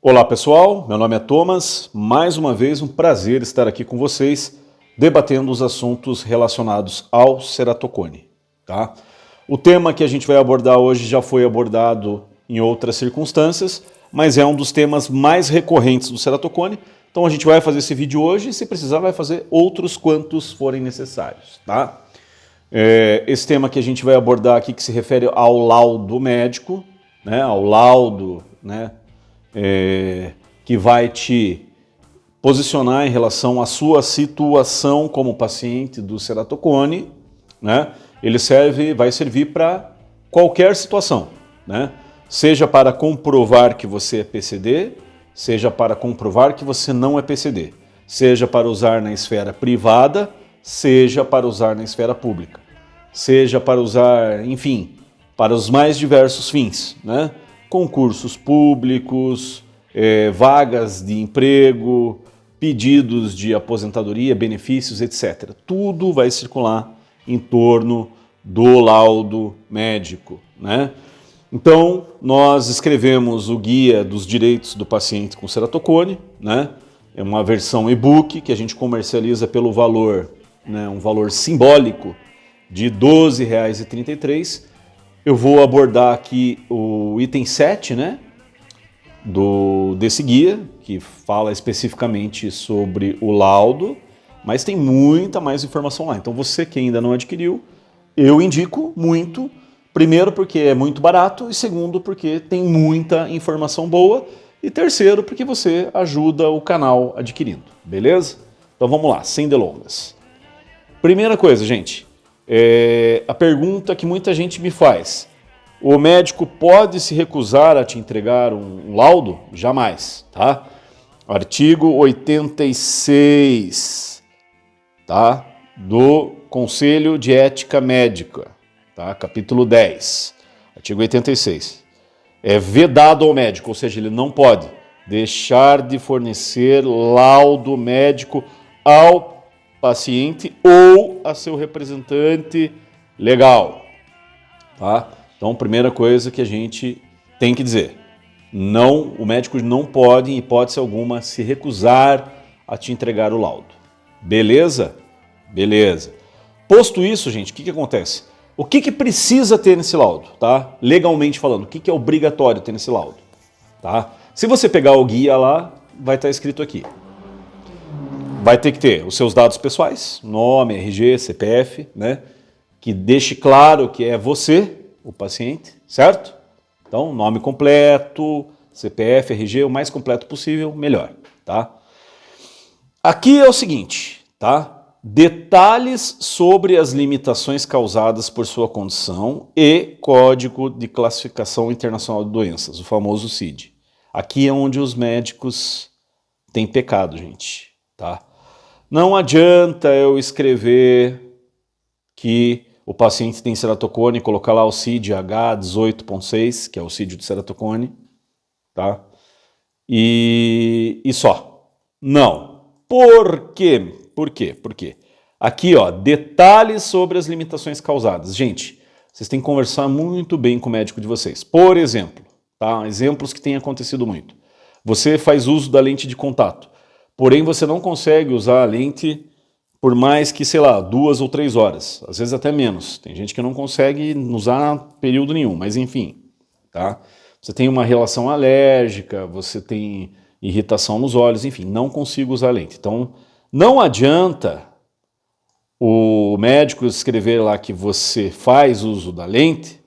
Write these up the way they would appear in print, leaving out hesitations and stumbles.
Olá pessoal, meu nome é Thomas, mais uma vez um prazer estar aqui com vocês debatendo os assuntos relacionados ao ceratocone. Tá? O tema que a gente vai abordar hoje já foi abordado em outras circunstâncias, mas é um dos temas mais recorrentes do ceratocone, então a gente vai fazer esse vídeo hoje e se precisar vai fazer outros quantos forem necessários. Tá? Esse tema que a gente vai abordar aqui que se refere ao laudo médico, né, ao laudo, né, que vai te posicionar em relação à sua situação como paciente do ceratocone, né? Ele vai servir para qualquer situação, né? Seja para comprovar que você é PCD, seja para comprovar que você não é PCD, seja para usar na esfera privada, seja para usar na esfera pública, seja para usar, enfim, para os mais diversos fins, né? Concursos públicos, vagas de emprego, pedidos de aposentadoria, benefícios, etc. Tudo vai circular em torno do laudo médico, né? Então, nós escrevemos o Guia dos Direitos do Paciente com Ceratocone, né? É uma versão e-book que a gente comercializa pelo valor, né, um valor simbólico de R$ 12,33. Eu vou abordar aqui o item 7, né, desse guia, que fala especificamente sobre o laudo, mas tem muita mais informação lá. Então você que ainda não adquiriu, eu indico muito, primeiro porque é muito barato, e segundo porque tem muita informação boa, e terceiro porque você ajuda o canal adquirindo, beleza? Então vamos lá, sem delongas. Primeira coisa, gente, a pergunta que muita gente me faz: o médico pode se recusar a te entregar um laudo? Jamais, tá? Artigo 86, tá? Do Conselho de Ética Médica, tá? Capítulo 10, artigo 86. É vedado ao médico, ou seja, ele não pode deixar de fornecer laudo médico ao paciente ou a seu representante legal, tá? Então, primeira coisa que a gente tem que dizer: não, o médico não pode, em hipótese alguma, se recusar a te entregar o laudo. Beleza? Beleza. Posto isso, gente, o que acontece? O que precisa ter nesse laudo, tá? Legalmente falando, o que é obrigatório ter nesse laudo, tá? Se você pegar o guia lá, vai estar escrito aqui. Vai ter que ter os seus dados pessoais, nome, RG, CPF, né? Que deixe claro que é você, o paciente, certo? Então, nome completo, CPF, RG, o mais completo possível, melhor, tá? Aqui é o seguinte, tá? Detalhes sobre as limitações causadas por sua condição e Código de Classificação Internacional de Doenças, o famoso CID. Aqui é onde os médicos têm pecado, gente, tá? Não adianta eu escrever que o paciente tem ceratocone, colocar lá o CID H18.6, que é o CID de ceratocone, tá? E só. Não. Por quê? Por quê? Por quê? Aqui, ó, detalhes sobre as limitações causadas. Gente, vocês têm que conversar muito bem com o médico de vocês. Por exemplo, tá? Exemplos que têm acontecido muito. Você faz uso da lente de contato, porém você não consegue usar a lente por mais que, sei lá, 2 ou 3 horas, às vezes até menos. Tem gente que não consegue usar período nenhum, mas enfim, tá? Você tem uma relação alérgica, você tem irritação nos olhos, enfim, não consigo usar lente. Então, não adianta o médico escrever lá que você faz uso da lente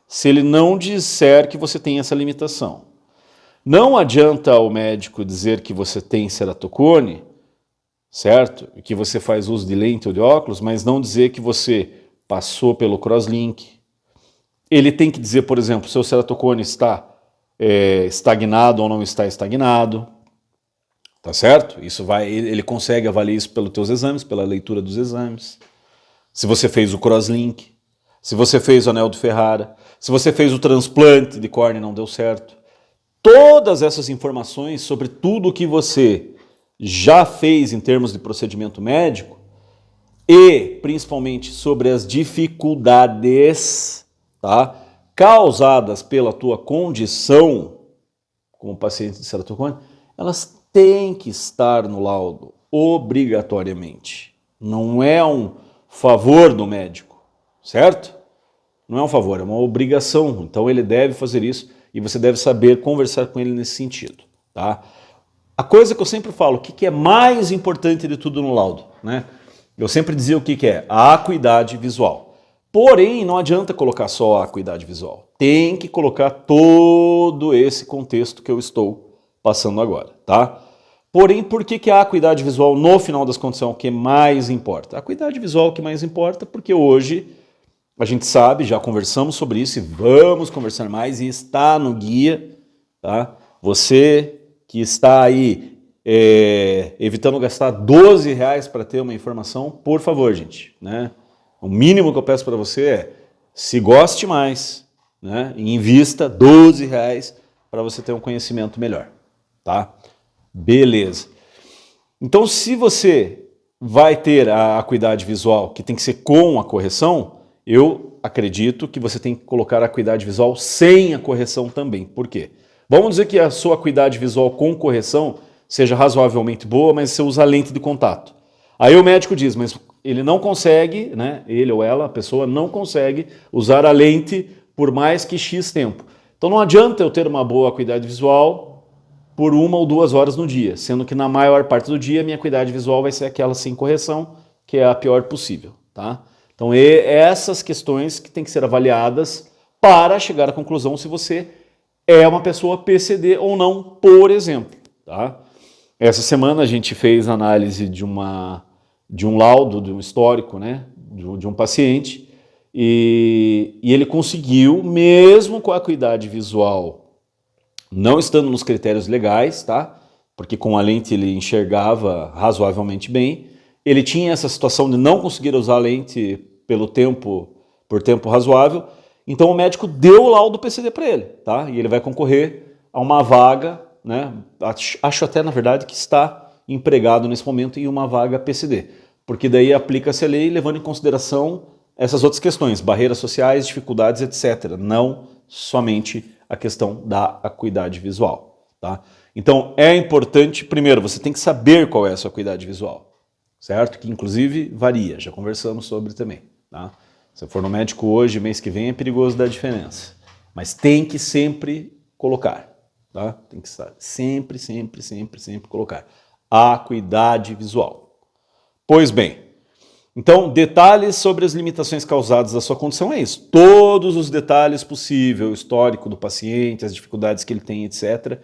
se ele não disser que você tem essa limitação. Não adianta o médico dizer que você tem ceratocone, certo? E que você faz uso de lente ou de óculos, mas não dizer que você passou pelo crosslink. Ele tem que dizer, por exemplo, se o ceratocone está estagnado ou não está estagnado, tá certo? Ele consegue avaliar isso pelos teus exames, pela leitura dos exames. Se você fez o crosslink, se você fez o anel de Ferrara, se você fez o transplante de córnea e não deu certo. Todas essas informações sobre tudo o que você já fez em termos de procedimento médico e principalmente sobre as dificuldades, tá, causadas pela tua condição como paciente de ceratocone, elas têm que estar no laudo, obrigatoriamente. Não é um favor do médico, certo? Não é um favor, é uma obrigação. Então ele deve fazer isso e você deve saber conversar com ele nesse sentido, tá? A coisa que eu sempre falo, o que é mais importante de tudo no laudo, né? Eu sempre dizia o que é a acuidade visual. Porém, não adianta colocar só a acuidade visual. Tem que colocar todo esse contexto que eu estou passando agora, tá? Porém, por que a acuidade visual, no final das contas, é o que mais importa? A acuidade visual é o que mais importa porque hoje a gente sabe, já conversamos sobre isso e vamos conversar mais e está no guia, tá? Você que está aí evitando gastar R$12 para ter uma informação, por favor, gente, né? O mínimo que eu peço para você é, se goste mais, né? E invista R$12 para você ter um conhecimento melhor, tá? Beleza. Então, se você vai ter a acuidade visual, que tem que ser com a correção, eu acredito que você tem que colocar a acuidade visual sem a correção também. Por quê? Vamos dizer que a sua acuidade visual com correção seja razoavelmente boa, mas você usa lente de contato. Aí o médico diz, mas ele não consegue, né? Ele ou ela, a pessoa, não consegue usar a lente por mais que X tempo. Então não adianta eu ter uma boa acuidade visual por 1 ou 2 horas no dia, sendo que na maior parte do dia minha acuidade visual vai ser aquela sem correção, que é a pior possível, tá? Então, essas questões que têm que ser avaliadas para chegar à conclusão se você é uma pessoa PCD ou não, por exemplo. Tá? Essa semana a gente fez análise de um laudo, de um histórico, né, de um paciente, e ele conseguiu, mesmo com a acuidade visual não estando nos critérios legais, tá? Porque com a lente ele enxergava razoavelmente bem, ele tinha essa situação de não conseguir usar a lente por tempo razoável, então o médico deu o laudo PCD para ele, tá? E ele vai concorrer a uma vaga, né? Acho até, na verdade, que está empregado nesse momento em uma vaga PCD, porque daí aplica-se a lei levando em consideração essas outras questões, barreiras sociais, dificuldades, etc. Não somente a questão da acuidade visual, tá? Então é importante, primeiro, você tem que saber qual é a sua acuidade visual, certo? Que inclusive varia, já conversamos sobre também, tá? Se eu for no médico hoje, mês que vem, é perigoso dar diferença. Mas tem que sempre colocar, tá? Tem que estar sempre colocar. Acuidade visual. Pois bem, então detalhes sobre as limitações causadas da sua condição é isso. Todos os detalhes possíveis, o histórico do paciente, as dificuldades que ele tem, etc.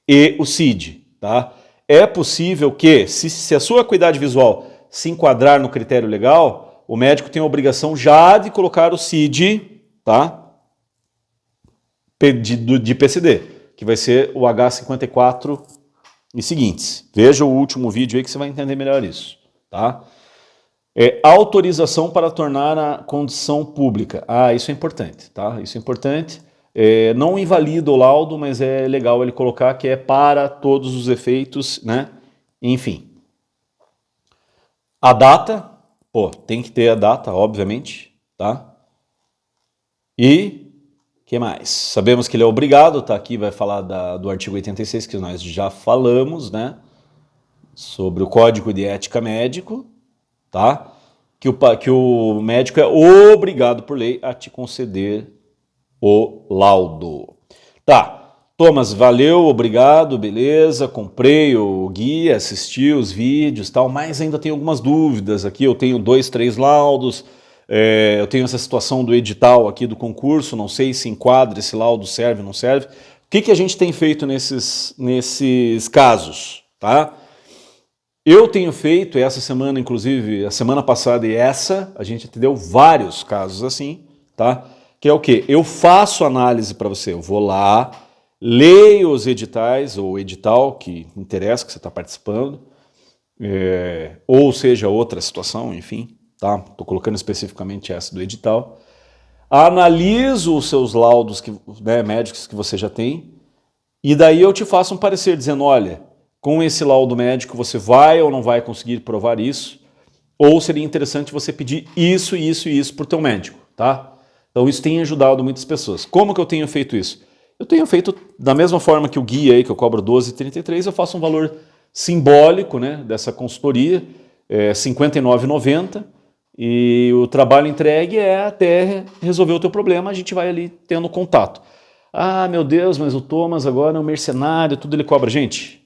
E o CID, tá? É possível que, se a sua acuidade visual se enquadrar no critério legal, o médico tem a obrigação já de colocar o CID, tá? De PCD, que vai ser o H54 e seguintes. Veja o último vídeo aí que você vai entender melhor isso, tá? Autorização para tornar a condição pública. Isso é importante, tá? Isso é importante. Não invalida o laudo, mas é legal ele colocar que é para todos os efeitos, né? Enfim. A data, tem que ter a data, obviamente, tá? E que mais? Sabemos que ele é obrigado, tá aqui, vai falar do artigo 86, que nós já falamos, né? Sobre o Código de Ética Médico, tá? Que o médico é obrigado por lei a te conceder o laudo. Tá, Thomas, valeu, obrigado, beleza, comprei o guia, assisti os vídeos e tal, mas ainda tenho algumas dúvidas aqui, eu tenho 2, 3 laudos, eu tenho essa situação do edital aqui do concurso, não sei se enquadra esse laudo, serve ou não serve. O que a gente tem feito nesses casos, tá? Eu tenho feito, essa semana, inclusive, a semana passada e essa, a gente atendeu vários casos assim, tá? Que é o quê? Eu faço análise para você, eu vou lá, leio os editais, ou edital que interessa, que você está participando, ou seja, outra situação, enfim, tá? Estou colocando especificamente essa do edital. Analiso os seus laudos médicos que você já tem, e daí eu te faço um parecer dizendo, olha, com esse laudo médico você vai ou não vai conseguir provar isso, ou seria interessante você pedir isso e isso e isso para o teu médico, tá? Então isso tem ajudado muitas pessoas. Como que eu tenho feito isso? eu tenho feito da mesma forma que o guia aí, que eu cobro R$12,33, eu faço um valor simbólico, né, dessa consultoria, R$ 59,90, e o trabalho entregue é até resolver o teu problema, a gente vai ali tendo contato. Ah, meu Deus, mas o Thomas agora é um mercenário, tudo ele cobra. Gente,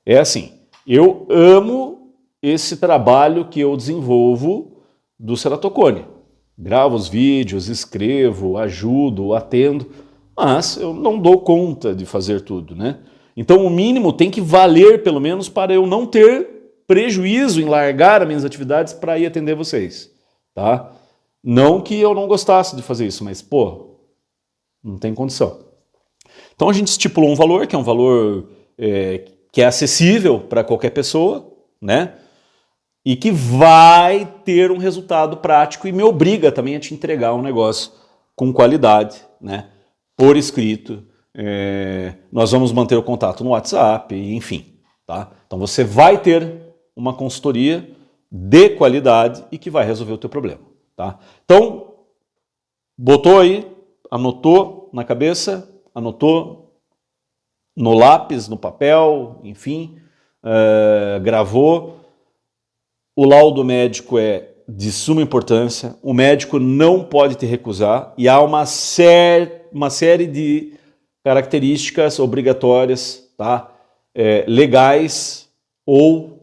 é assim, eu amo esse trabalho que eu desenvolvo do Ceratocone. Gravo os vídeos, escrevo, ajudo, atendo, mas eu não dou conta de fazer tudo, né? Então o mínimo tem que valer pelo menos para eu não ter prejuízo em largar as minhas atividades para ir atender vocês, tá? Não que eu não gostasse de fazer isso, mas pô, não tem condição. Então a gente estipulou um valor, que é um valor que é acessível para qualquer pessoa, né? E que vai ter um resultado prático e me obriga também a te entregar um negócio com qualidade, né? Por escrito. Nós vamos manter o contato no WhatsApp, enfim, tá? Então você vai ter uma consultoria de qualidade e que vai resolver o teu problema, tá? Então, botou aí, anotou na cabeça, anotou no lápis, no papel, enfim, gravou. O laudo médico é de suma importância, o médico não pode te recusar e há uma série de características obrigatórias, tá? Legais ou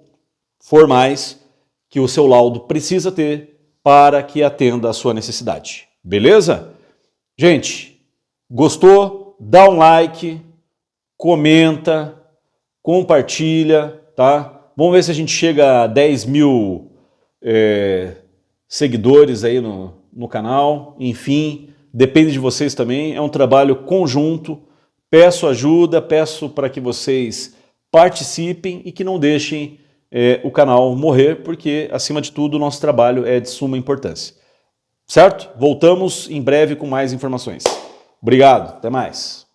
formais que o seu laudo precisa ter para que atenda a sua necessidade. Beleza? Gente, gostou? Dá um like, comenta, compartilha, tá? Vamos ver se a gente chega a 10 mil seguidores aí no canal. Enfim, depende de vocês também. É um trabalho conjunto. Peço ajuda, peço para que vocês participem e que não deixem o canal morrer, porque, acima de tudo, o nosso trabalho é de suma importância. Certo? Voltamos em breve com mais informações. Obrigado, até mais.